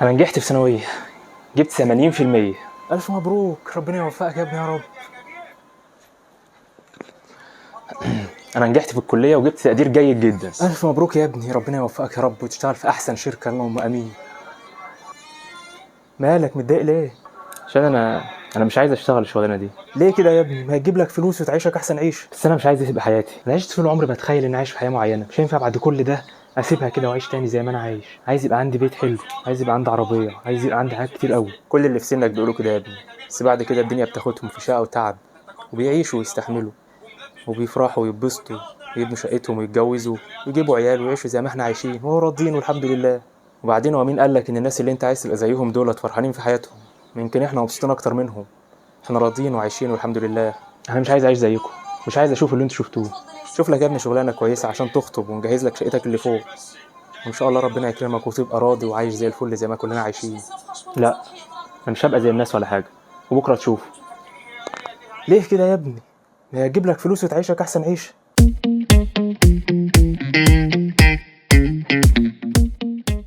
انا نجحت في ثانويه، جبت 80%. الف مبروك، ربنا يوفقك يا ابني يا رب. انا نجحت في الكليه وجبت تقدير جيد جدا. الف مبروك يا ابني، ربنا يوفقك يا رب وتشتغل في احسن شركه، اللهم امين. مالك متضايق ليه؟ عشان انا مش عايز اشتغل الشغلانه دي. ليه كده يا ابني؟ ما هتجيب لك فلوس وتعيشك احسن عيشه. بس انا مش عايز اسيب حياتي. انا عشت طول عمري بتخيل اني عايش في حياه معينه، مش هينفع بعد كل ده اسيبها كده واعيش تاني زي ما انا عايش. عايز يبقى عندي بيت حلو، عايز يبقى عندي عربيه، عايز يبقى عندي حاجات كتير قوي. كل اللي في سنك بيقولوا كده يا ابني، بس بعد كده الدنيا بتاخدهم في شقه وتعب، وبيعيشوا ويستحملوا وبيفرحوا ويتبسطوا ويبنوا شقتهم ويتجوزوا ويجيبوا عيال ويعيشوا زي ما احنا عايشين وهو راضيين والحمد لله. وبعدين هو مين قال لك ان الناس اللي انت عايز تبقى زيهم دولت فرحانين في حياتهم؟ يمكن احنا مبسوطين اكتر منهم. احنا راضيين وعايشين والحمد لله. انا مش عايز اعيش زيكم، مش عايز اشوف اللي انتوا شفتوه. شوف لك يا ابني شغلانه كويسه عشان تخطب ونجهز لك شقتك اللي فوق، وان شاء الله ربنا يكرمك وتبقى راضي وعايش زي الفل زي ما كلنا عايشين. لا، انا مش هبقى زي الناس ولا حاجه، وبكره تشوف. ليه كده يا ابني؟ ما هتجيب لك فلوس وتعيشك احسن عيشه.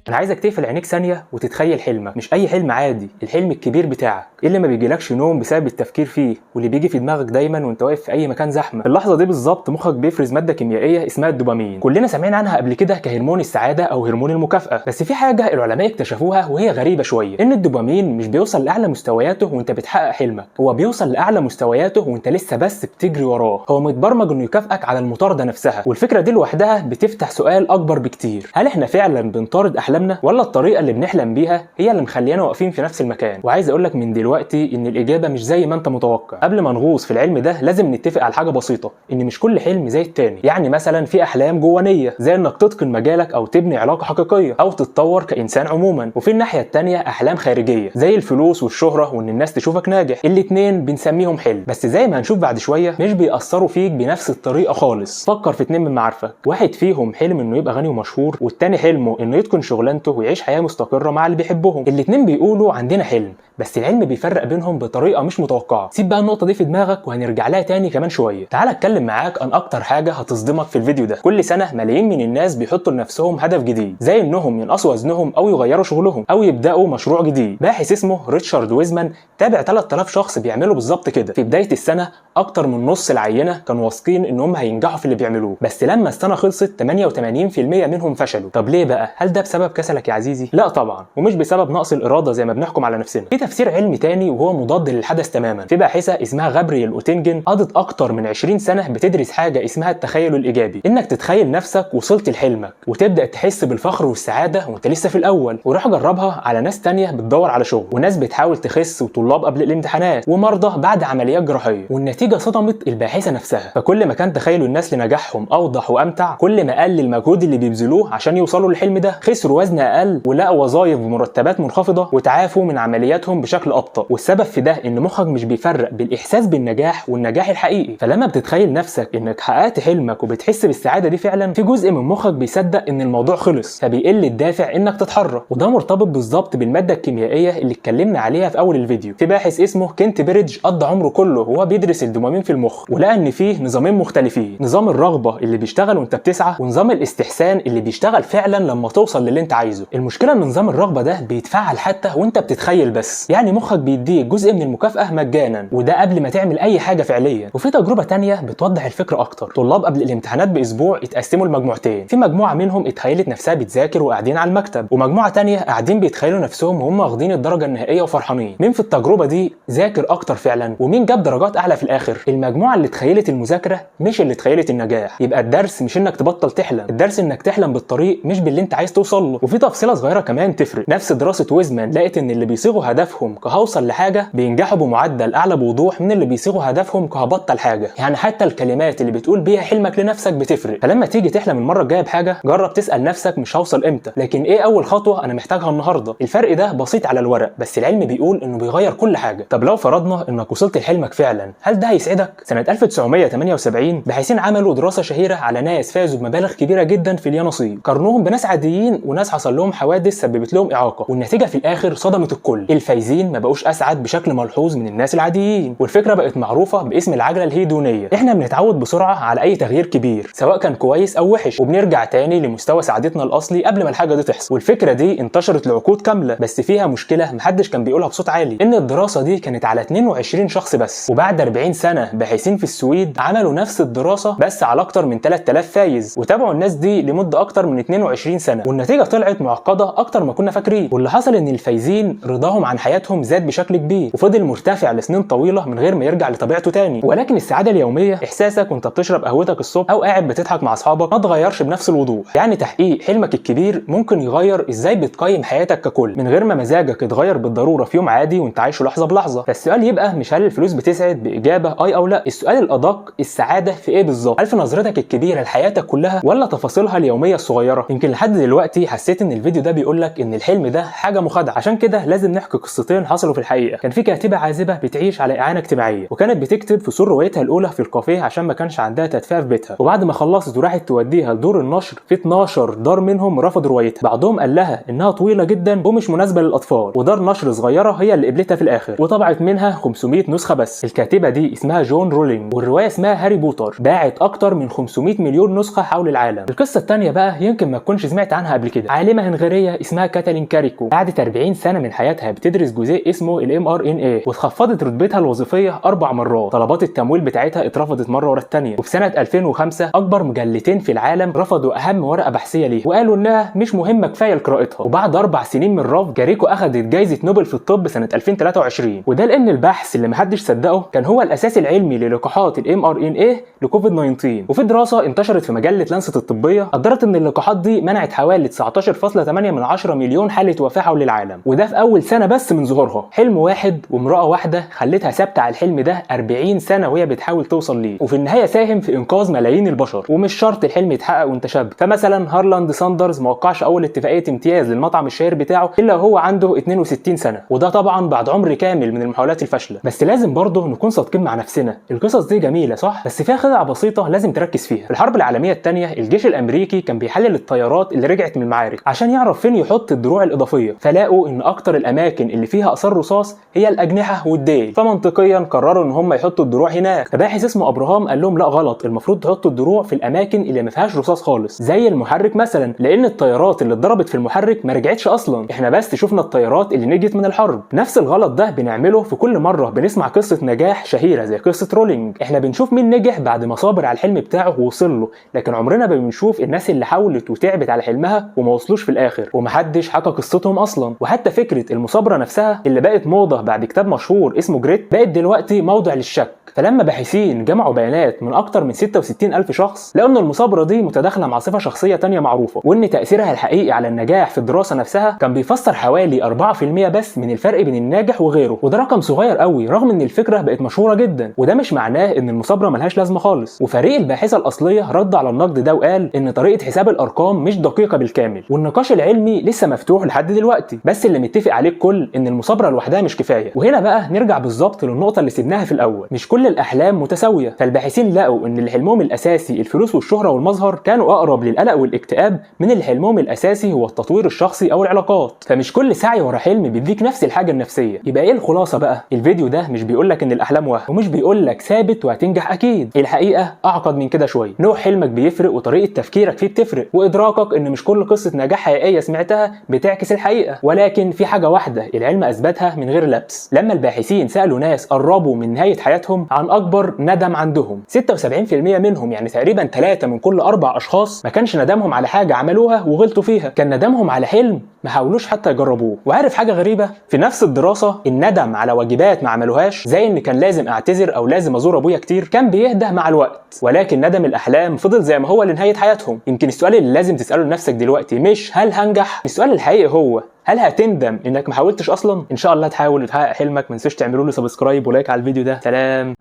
انا عايزك تقفل عينيك ثانيه وتتخيل حلمك، مش اي حلم عادي، الحلم الكبير بتاعك، اللي ما بيجيلكش نوم بسبب التفكير فيه، واللي بيجي في دماغك دايما وانت واقف في اي مكان زحمه. في اللحظه دي بالظبط مخك بيفرز ماده كيميائيه اسمها الدوبامين، كلنا سامعين عنها قبل كده كهرمون السعاده او هرمون المكافاه. بس في حاجه العلماء اكتشفوها وهي غريبه شويه، ان الدوبامين مش بيوصل لاعلى مستوياته وانت بتحقق حلمك، هو بيوصل لاعلى مستوياته وانت لسه بس بتجري وراه. هو متبرمج انه يكافئك على المطارده نفسها، والفكره دي لوحدها بتفتح سؤال اكبر بكتير: هل احنا فعلا بنطارد احلامنا، ولا الطريقه اللي بنحلم بيها هي اللي مخلينا واقفين في نفس المكان؟ وعايز اقول لك من دلوقتي ان الاجابه مش زي ما انت متوقع. قبل ما نغوص في العلم ده لازم نتفق على حاجه بسيطه، ان مش كل حلم زي التاني. يعني مثلا في احلام جوانيه زي انك تتقن مجالك او تبني علاقه حقيقيه او تتطور كانسان عموما، وفي الناحيه التانيه احلام خارجيه زي الفلوس والشهره وان الناس تشوفك ناجح. الاتنين بنسميهم حلم، بس زي ما هنشوف بعد شويه مش بيأثروا فيك بنفس الطريقه خالص. فكر في اتنين من معارفك، واحد فيهم حلم انه يبقى غني ومشهور، والتاني حلمه انه يتقن شغلانته ويعيش حياه مستقره مع اللي بيحبهم. الاتنين بيقولوا عندنا حلم، بس العلم بيفرق بينهم بطريقه مش متوقعه. سيب بقى النقطه دي في دماغك وهنرجع لها تاني كمان شويه. تعال اتكلم معاك عن اكتر حاجه هتصدمك في الفيديو ده. كل سنه ملايين من الناس بيحطوا لنفسهم هدف جديد، زي انهم ينقصوا وزنهم او يغيروا شغلهم او يبداوا مشروع جديد. باحث اسمه ريتشارد ويزمان تابع 3000 شخص بيعملوا بالظبط كده. في بدايه السنه اكتر من نص العينه كانوا واثقين انهم هينجحوا في اللي بيعملوه، بس لما السنه خلصت 88% منهم فشلوا. طب ليه بقى؟ هل ده بسبب كسلك يا عزيزي؟ لا طبعا، ومش بسبب نقص الاراده زي ما بنحكم على نفسنا. في تفسير علمي تاني وهو مضاد للحدث تماما. في باحثه اسمها غابرييل اوتنجن قضت اكتر من 20 سنه بتدرس حاجه اسمها التخيل الايجابي، انك تتخيل نفسك وصلت لحلمك وتبدا تحس بالفخر والسعاده وانت لسه في الاول. وراح جربها على ناس تانية بتدور على شغل، وناس بتحاول تخس، وطلاب قبل الامتحانات، ومرضى بعد عمليات جراحيه، والنتيجه صدمت الباحثه نفسها. فكل ما كان تخيل الناس لنجاحهم اوضح وامتع، كل ما قل المجهود اللي بيبذلوه عشان يوصلوا للحلم ده. خسروا وزن اقل، ولقوا وظائف بمرتبات منخفضه، وتعافوا من عملياتهم بشكل ابطا. والسبب في ده ان مخك مش بيفرق بالاحساس بالنجاح والنجاح الحقيقي. فلما بتتخيل نفسك انك حققت حلمك وبتحس بالسعاده دي فعلا، في جزء من مخك بيصدق ان الموضوع خلص، فبيقل الدافع انك تتحرك. وده مرتبط بالظبط بالماده الكيميائيه اللي اتكلمنا عليها في اول الفيديو. في باحث اسمه كنت بيريدج قضى عمره كله وهو بيدرس الدوبامين في المخ، ولقى ان فيه نظامين مختلفين: نظام الرغبه اللي بيشتغل وانت بتسعى، ونظام الاستحسان اللي بيشتغل فعلا لما توصل للي انت عايزه. المشكله ان نظام الرغبه ده بيتفعل حتى وانت بتتخيل بس، يعني مخك بيديك جزء من المكافاه مجانا، وده قبل ما تعمل اي حاجه فعليا. وفي تجربه تانية بتوضح الفكره اكتر. طلاب قبل الامتحانات باسبوع اتقسموا لمجموعتين، في مجموعه منهم اتخيلت نفسها بتذاكر وقاعدين على المكتب، ومجموعه تانية قاعدين بيتخيلوا نفسهم وهم واخدين الدرجه النهائيه وفرحانين. مين في التجربه دي ذاكر اكتر فعلا، ومين جاب درجات اعلى في الاخر؟ المجموعه اللي اتخيلت المذاكره مش اللي اتخيلت النجاح. يبقى الدرس مش انك تبطل تحلم، الدرس انك تحلم بالطريق مش باللي انت عايز توصل له. وفي تفصيله صغيره كمان تفرق. نفس دراسه ويزمان لقت ان اللي بيصيغوا هدفهم كهوصل لحاجه بينجحوا بمعدل اعلى بوضوح من اللي بيصيغوا هدفهم كهبطل حاجه. يعني حتى الكلمات اللي بتقول بيها حلمك لنفسك بتفرق. فلما تيجي تحلم المره الجايه بحاجه، جرب تسال نفسك مش هوصل امتى، لكن ايه اول خطوه انا محتاجها النهارده. الفرق ده بسيط على الورق، بس العلم بيقول انه بيغير كل حاجه. طب لو فرضنا انك وصلت لحلمك فعلا، هل ده هيسعدك؟ سنه 1978 باحثين عملوا دراسه شهيره على ناس فازوا بمبالغ كبيره جدا في اليانصيب، قارنوهم بناس عاديين وناس حصل لهم حوادث سببت لهم اعاقه، والنتيجه في الاخر صدمت الكل. الفايزين ما بقوش اسعد بشكل ملحوظ من الناس العاديين، والفكره بقت معروفه باسم العجله الهيدونيه. احنا بنتعود بسرعه على اي تغيير كبير سواء كان كويس او وحش، وبنرجع تاني لمستوى سعادتنا الاصلي قبل ما الحاجه دي تحصل. والفكره دي انتشرت لعقود كامله، بس فيها مشكله محدش كان بيقولها بصوت عالي، ان الدراسه دي كانت على 22 شخص بس، وبعد 40 سنه باحثين في السويد عملوا نفس الدراسه بس على اكتر من 3000 فايز، وتابعوا الناس دي لمده اكتر من 22 سنه، والنتيجه طلعت معقده اكتر ما كنا فاكرين. واللي حصل ان الفايزين رضاهم عن حياتهم زاد بشكل كبير، وفضل مرتفع لسنين طويله من غير ما يرجع لطبيعته تاني. ولكن السعاده اليوميه، احساسك وانت بتشرب قهوتك الصبح او قاعد بتضحك مع اصحابك، ما اتغيرش بنفس الوضوح. يعني تحقيق حلمك الكبير ممكن يغير ازاي بتقيم حياتك ككل، من غير ما مزاجك يتغير بالضروره في يوم عادي وانت عايشه لحظه بلحظه. فالسؤال يبقى مش هل الفلوس بتسعد باجابه اي او لا، السؤال الادق السعاده في ايه بالظبط؟ هل في نظرتك الكبيره لحياتك كلها ولا تفاصيلها اليوميه الصغيره؟ يمكن لحد دلوقتي حسيت ان الفيديو ده بيقول لك ان الحلم ده حاجه مخادعه، عشان كده لازم نحكي قصتين حصلوا في الحقيقه. كان في كاتبه عازبه بتعيش على اعانه اجتماعيه، وكانت بتكتب فصول روايتها الاولى في الكافيه عشان ما كانش عندها تدفئه في بيتها، وبعد ما خلصت وراحت توديها لدور النشر، في 12 دار منهم رفضوا روايتها. بعضهم قال لها انها طويله جدا ومش مناسبه للاطفال، ودار نشر صغيره هي اللي قبلتها في الاخر وطبعت منها 500 نسخه بس. الكاتبه دي اسمها جون رولينج، والروايه اسمها هاري بوتر، باعت اكتر من 500 مليون نسخه حول العالم. القصه الثانيه بقى يمكن ما تكونش سمعت عنها قبل كده. عالمه هنغاريه اسمها كاتالين كاريكو، قعدت 40 سنه من حياتها بتدرس جزيء اسمه الام ار ان اي، واتخفضت رتبتها الوظيفيه 4 مرات. طلبات التمويل بتاعتها اترفضت مره ورا الثانيه، وفي سنه 2005 اكبر مجلتين في العالم رفضوا اهم ورقه بحثيه ليها، وقالوا انها مش مهمه كفايه لقراءتها. وبعد 4 سنين من الرفض، كاريكو اخذت جائزه نوبل في الطب سنه 2023، وده لان البحث اللي محدش صدقه كان هو الاساس العلمي للقاحات الام ار ان اي لكوفيد 19. وفي دراسه انتشرت في مجله لانست الطبيه قدرت ان اللقاحات دي منعت حوالي 19.8 مليون حاله وفاه حول العالم، وده في اول سنه بس من ظهورها. حلم واحد وامراه واحده خلتها ثابته على الحلم ده 40 سنه وهي بتحاول توصل ليه، وفي النهايه ساهم في انقاذ ملايين البشر. ومش شرط الحلم يتحقق وانت شاب، فمثلا هارلاند ساندرز ما وقعش اول اتفاقيه امتياز للمطعم الشهير بتاعه الا وهو عنده 62 سنه، وده طبعا بعد عمر كامل من المحاولات الفاشله. بس لازم برضه نكون صادقين مع نفسنا، القصص دي جميله صح، بس فيها خدعه بسيطه لازم تركز فيها. في الحرب العالميه الثانيه الجيش الامريكي كان بيحلل الطيارات اللي رجعت من المعارك عشان يعرف فين يحط الدروع الاضافيه، فلاقوا ان اكتر الاماكن اللي فيها اثار رصاص هي الاجنحه والديل، فمنطقيا قرروا ان هم يحطوا الدروع هناك. فباحث اسمه ابراهام قال لهم لا غلط، المفروض تحطوا الدروع في الاماكن اللي ما فيهاش رصاص خالص زي المحرك مثلا، لان الطيارات اللي اتضربت في المحرك ما رجعتش اصلا، احنا بس شفنا الطيارات اللي نجت من الحرب. نفس الغلط ده بنعمله في كل مره بنسمع قصه نجاح شهيره زي قصه رولينج، احنا بنشوف مين نجح بعد ما صابر على الحلم بتاعه ووصل له، لكن عمرنا ما بنشوف الناس اللي حاولت وتعبت على حلمها وما وصلوش في الاخر ومحدش حكى قصتهم اصلا. وحتى فكره المثابره نفسها اللي بقت موضه بعد كتاب مشهور اسمه جريت بقت دلوقتي موضع للشك. فلما باحثين جمعوا بيانات من اكتر من 66,000 شخص لقوا ان المثابره دي متداخله مع صفه شخصيه تانية معروفه، وان تاثيرها الحقيقي على النجاح في الدراسه نفسها كان بيفسر حوالي 4% بس من الفرق بين الناجح وغيره، وده رقم صغير قوي رغم ان الفكره بقت مشهوره جدا. وده مش معناه ان المثابره ملهاش لازمه خالص، وفريق الباحثه الاصليه رد على النقد ده وقال ان طريقه حساب الارقام مش دقيقه بالكامل، والنقاش العلمي لسه مفتوح لحد دلوقتي، بس اللي متفق عليه الكل ان المثابره لوحدها مش كفايه. وهنا بقى نرجع بالظبط للنقطه اللي سيبناها في الاول، مش كل الاحلام متساويه. فالباحثين لقوا ان اللي حلمهم الاساسي الفلوس والشهره والمظهر كانوا اقرب للقلق والاكتئاب من اللي حلمهم الاساسي هو التطوير الشخصي او العلاقات. فمش كل سعي ورا حلم بيديك نفس الحاجه النفسيه. يبقى ايه الخلاصه بقى؟ الفيديو ده مش بيقول لك ان الاحلام وهم، ومش بيقول لك ثابت وهتنجح اكيد، الحقيقه اعقد من كده شويه. نوع حلمك بيفرق وطريقه تفكيرك فيه بتفرق، وادراكك ان مش كل قصه نجاح حقيقيه سمعتها بتعكس الحقيقه. ولكن في حاجه واحده العلم اثبتها من غير لبس، لما الباحثين سالوا ناس قربوا من نهايه حياتهم عن اكبر ندم عندهم، 76% منهم يعني تقريبا 3 من كل 4 اشخاص ما كانش ندمهم على حاجه عملوها وغلطوا فيها، كان ندمهم على حلم ما حاولوش حتى يجربوه. وعارف حاجه غريبه؟ في نفس الدراسه الندم على واجبات ما عملوهاش زي ان كان لازم اعتذر او لازم ازور ابويا كتير كان بيهدى مع الوقت، ولكن ندم الاحلام فضل زي ما هو لنهايه حياتهم. يمكن السؤال اللي لازم تساله لنفسك دلوقتي مش هل هنجح، السؤال الحقيقي هو هل هتندم انك ما حاولتش اصلا؟ ان شاء الله تحاول وتحقق حلمك. ما تنسوش تعملوا لي سبسكرايب ولايك على الفيديو ده. سلام.